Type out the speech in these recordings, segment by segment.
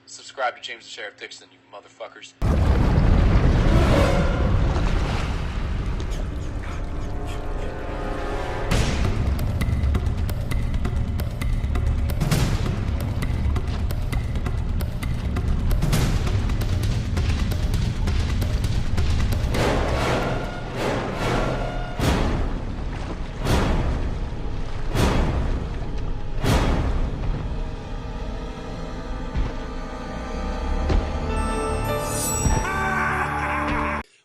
Subscribe to James the Sheriff Dixon, you motherfuckers.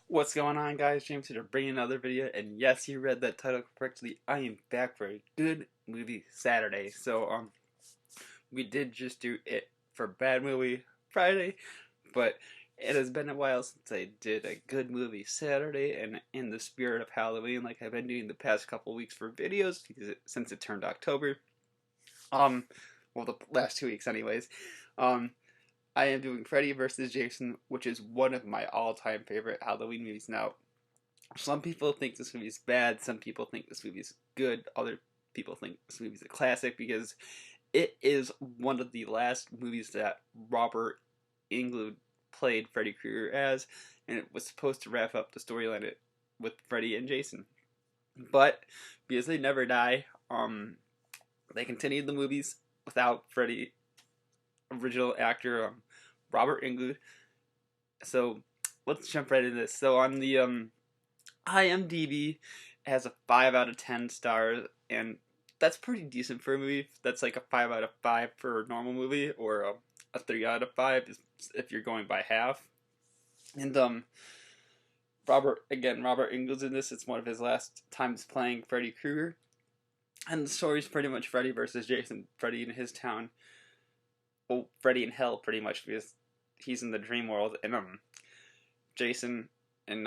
What's going on, guys? James here to bring another video, and yes, you read that title correctly. I am back for a good movie Saturday. So we did just do it for Bad Movie Friday, but it has been a while since I did a good movie Saturday, and in the spirit of Halloween, like I've been doing the past couple weeks for videos, because since it turned October, well, the last 2 weeks anyways, I am doing Freddy vs. Jason, which is one of my all-time favorite Halloween movies. Now, some people think this movie is bad, some people think this movie is good, other people think this movie is a classic because it is one of the last movies that Robert Englund played Freddy Krueger as, and it was supposed to wrap up the storyline with Freddy and Jason. But because they never die, they continued the movies without Freddy. Original actor Robert Englund. So let's jump right into this. So on the IMDb, it has a 5 out of 10 stars, and that's pretty decent for a movie. That's like a 5 out of 5 for a normal movie, or a 3 out of 5 if you're going by half. And Robert Englund's in this. It's one of his last times playing Freddy Krueger, and the story's pretty much Freddy versus Jason. Freddy in his town. Well, Freddy in hell, pretty much, because he's in the dream world, and Jason in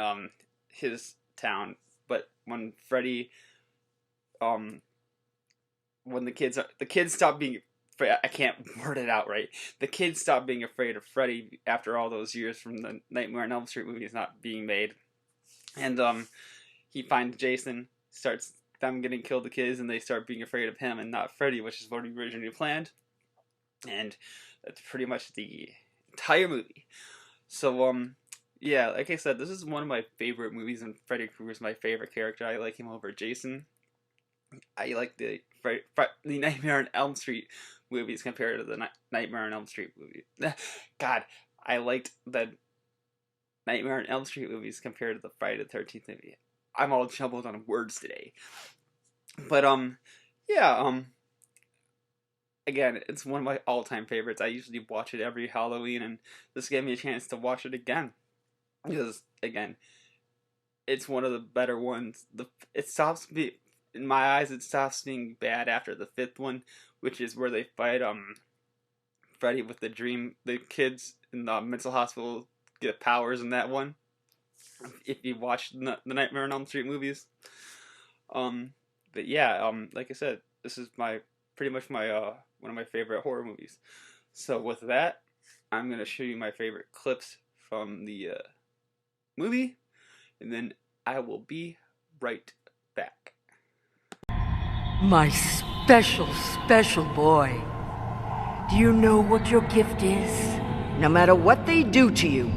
his town. But when Freddy, when the kids stop being, I can't word it out right. The kids stop being afraid of Freddy after all those years from the Nightmare on Elm Street movies not being made, and he finds Jason, starts them getting killed, the kids, and they start being afraid of him and not Freddy, which is what he originally planned. And that's pretty much the entire movie. So, yeah, like I said, this is one of my favorite movies, and Freddy Krueger's my favorite character. I like him over Jason. I like the Nightmare on Elm Street movies compared to the Nightmare on Elm Street movie. God, I liked the Nightmare on Elm Street movies compared to the Friday the 13th movie. I'm all jumbled on words today. But, yeah, again, it's one of my all-time favorites. I usually watch it every Halloween, and this gave me a chance to watch it again. Because, again, it's one of the better ones. It stops being, in my eyes, it stops being bad after the 5th one, which is where they fight Freddy with the kids in the mental hospital get powers in that one. If you watch the Nightmare on Elm Street movies. But yeah, like I said, this is pretty much my one of my favorite horror movies. So with that, I'm gonna show you my favorite clips from the movie, and then I will be right back. My special boy. Do you know what your gift is? No matter what they do to you,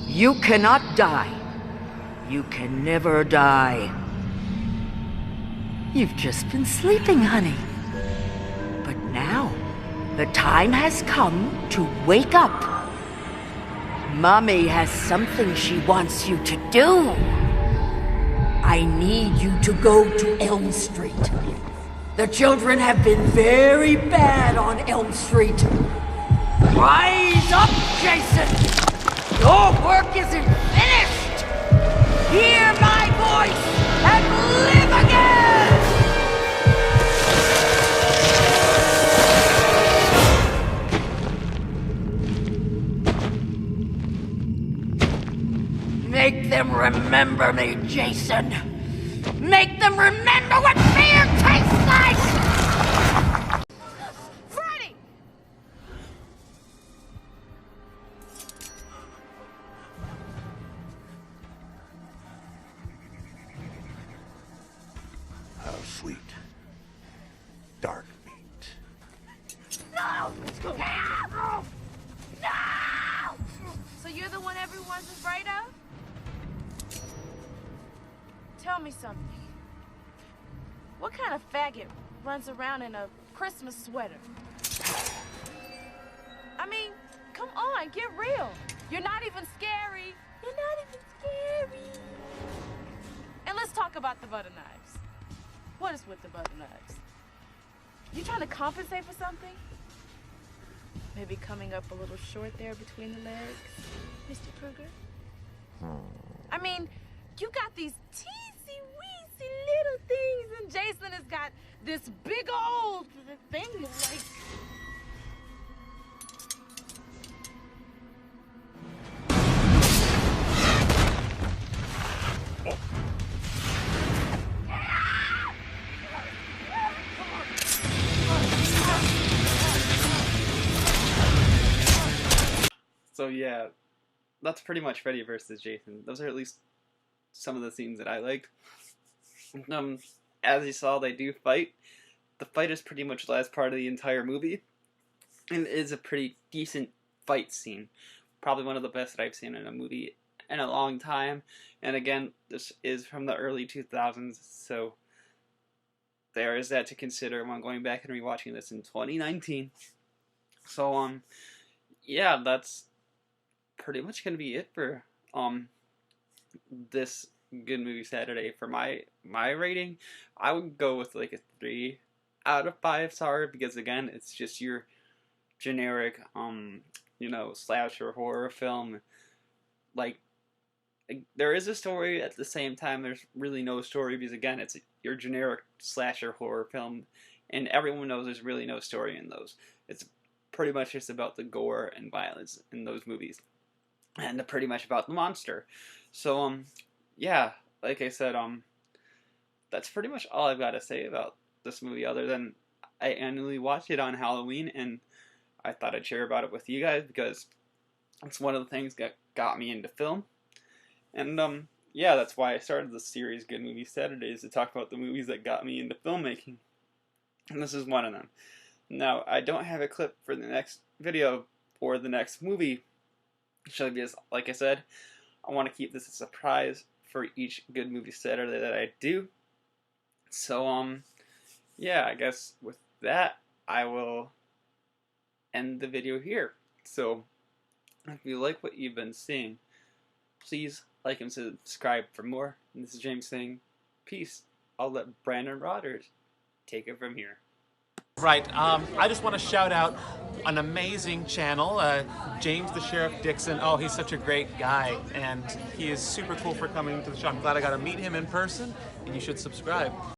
you cannot die. You can never die. You've just been sleeping, honey. But now, the time has come to wake up. Mommy has something she wants you to do. I need you to go to Elm Street. The children have been very bad on Elm Street. Rise up, Jason! Your work isn't finished! Hear my voice and live again! Make them remember me, Jason. Make them remember what fear tastes like! Freddy! How sweet. Dark meat. No! No! No! was afraid of? Tell me something. What kind of faggot runs around in a Christmas sweater? I mean, come on, get real. You're not even scary. You're not even scary. And let's talk about the butter knives. What is with the butter knives? You trying to compensate for something? Maybe coming up a little short there between the legs, Mr. Kruger? I mean, you got these teensy-weensy little things, and Jason has got this big old thing like... So yeah, that's pretty much Freddy versus Jason. Those are at least some of the scenes that I liked. As you saw, they do fight. The fight is pretty much the last part of the entire movie, and it is a pretty decent fight scene. Probably one of the best that I've seen in a movie in a long time. And again, this is from the early 2000s, so there is that to consider when going back and rewatching this in 2019. So yeah, that's pretty much gonna be it for this Good Movie Saturday. For my rating, I would go with like a 3 out of 5 star, because again, it's just your generic you know, slasher horror film. Like, there is a story, at the same time there's really no story, because again, it's your generic slasher horror film, and everyone knows there's really no story in those. It's pretty much just about the gore and violence in those movies, and pretty much about the monster. So yeah, like I said, that's pretty much all I've got to say about this movie, other than I annually watched it on Halloween, and I thought I'd share about it with you guys, because it's one of the things that got me into film. And yeah, that's why I started this series, Good Movie Saturdays, to talk about the movies that got me into filmmaking. And this is one of them. Now, I don't have a clip for the next video or the next movie, because, like I said, I want to keep this a surprise for each Good Movie Saturday that I do. So, yeah, I guess with that, I will end the video here. So, if you like what you've been seeing, please like and subscribe for more. And this is James saying peace. I'll let Brandon Rodgers take it from here. Right, I just want to shout out an amazing channel, James the Sheriff Dixon. Oh, he's such a great guy, and he is super cool for coming to the show. I'm glad I got to meet him in person, and you should subscribe.